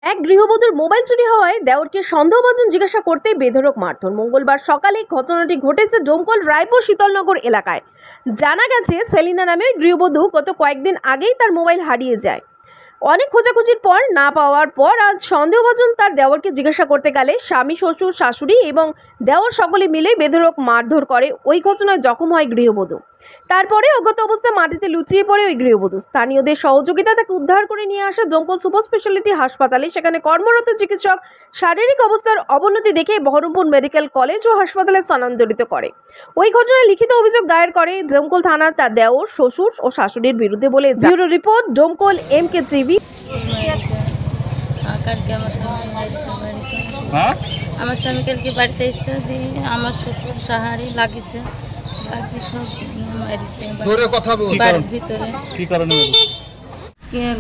এক গৃহবধূর মোবাইল চুরি হওয়ায় দেওরকে সন্দেহভাজন জিজ্ঞাসা করতেই বেধড়ক মারধর। মঙ্গলবার সকালে ঘটনাটি ঘটেছে ডোমকল রায়পুর শীতলনগর এলাকায়। জানা গেছে, সেলিনা নামে গৃহবধূ গত কয়েকদিন আগেই তার মোবাইল হারিয়ে যায়। অনেক খোঁজাখুঁজির পর না পাওয়ার পর আজ সন্দেহভাজন তার দেওরকে জিজ্ঞাসা করতে গেলে স্বামী, শ্বশুর, শাশুড়ি এবং দেওর সকলে মিলে বেধড়ক মারধর করে। ওই ঘটনায় জখম হয় গৃহবধূ। তারপরে অজ্ঞাত অবস্থায় মাটিতে লুচিয়ে পড়ে ওই গৃহবধূ। স্থানীয়দের সহযোগিতা তাকে উদ্ধার করে নিয়ে আসা ডোমকল সুপার স্পেশালিটি হাসপাতালে। সেখানে কর্মরত চিকিৎসক শারীরিক অবস্থার অবনতি দেখে বহরমপুর মেডিকেল কলেজ ও হাসপাতালে স্থানান্তরিত করে। ওই ঘটনায় লিখিত অভিযোগ দায়ের করে ডোমকল থানা তার দেওর, শ্বশুর ও শাশুড়ির বিরুদ্ধে বলে। Bureau report, Domkol MK TV. আমার স্বামী কালকে বাড়িতে এসেছে, দিয়ে আমার শ্বশুর সাহারি লাগিয়েছে, সব বাড়ির ভিতরে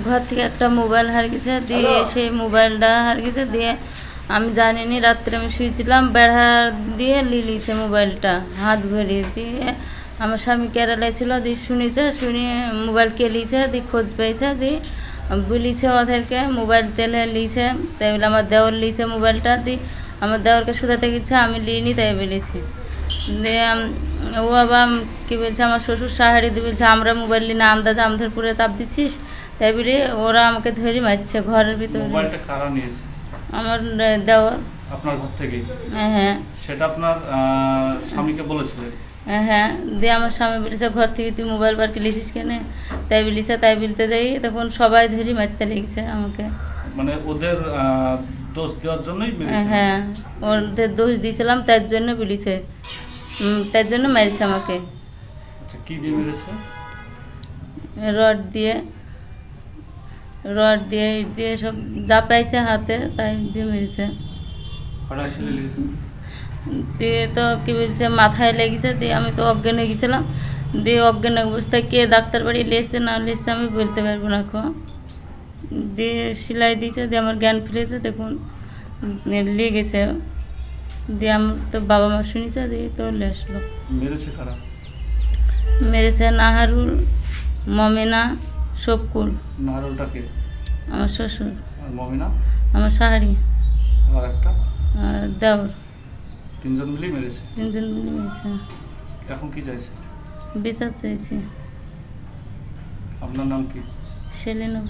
ঘর থেকে একটা মোবাইল হারিয়ে গেছে, দিয়ে সেই মোবাইলটা হারিয়ে গেছে। দিয়ে আমি জানিনি, রাত্রে আমি শুয়েছিলাম, বেড়া দিয়ে লিলিছে মোবাইলটা হাত ভরিয়ে। দিয়ে আমার স্বামী কেরালায় ছিল, দিয়ে শুনেছে, শুনিয়ে মোবাইল কেলিছে, দিয়ে খোঁজ পেয়েছে, দিয়ে বলিছে ওদেরকে মোবাইল তেলে লিছে। তাই বলে আমার দেওর লিছে মোবাইলটা, দিয়ে আমার দেওরকে শুধাতে গেছে, আমি লিনি তাই বলেছি। দিয়ে ও আবার কী বলছে, আমার শ্বশুর সাহারি দিয়ে বলছে আমরা মোবাইল নিয়ে না, আন্দাজে আমাদের পুরো চাপ দিচ্ছিস, তাই বলে ওরা আমাকে ধরে মারছে ঘরের ভিতরে। আমার দেওর আপনার ঘর থেকে। হ্যাঁ, সেটা আপনার স্বামীকে বলেছিলেন? হ্যাঁ। দিয়ে আমার স্বামী বলেছে ঘর থেকে তুই মোবাইল বার লিছিস কেন, তাই বলেছে। তাই বলতে যাই তখন সবাই ধরে মারতে লেগেছে আমাকে। মানে ওদের দোষ দেওয়ার জন্যই? হ্যাঁ, ওদের দোষ দিয়েছিলাম, তার জন্য বলেছে, তার জন্য মারছে আমাকে। আচ্ছা, কি দিয়ে মেরেছে? রড দিয়ে ইট দিয়ে সব যা পাইছে হাতে তাই দিয়ে মেরেছে। দিয়ে তো কী বলছে মাথায় লেগেছে। দিয়ে আমি তো অজ্ঞান হয়ে গেছিলাম। দিয়ে অজ্ঞান অবস্থায় কে ডাক্তার বাড়ি লেগেছে না লেগেছে আমি বলতে পারবো না এখন। দিয়ে সেলাই দিয়েছে, দিয়ে আমার জ্ঞান ফিরেছে, দেখুন লেগেছে। দিয়ে আমার তো বাবা মা শুনেছে, দিয়ে তো আসলো। মেরেছে নাহারুল, মমিনা, শকুল। নাহারুলটা কে? আমার শ্বশুর। আর মমিনা? আমার সাহারি। আর একটা দেওর। তিনজন মিলে মেরেছে? তিনজন মিলে মেরেছে। এখন কি চাইছে? বিচার চাইছি। আপনার নাম কি? সেলিনা।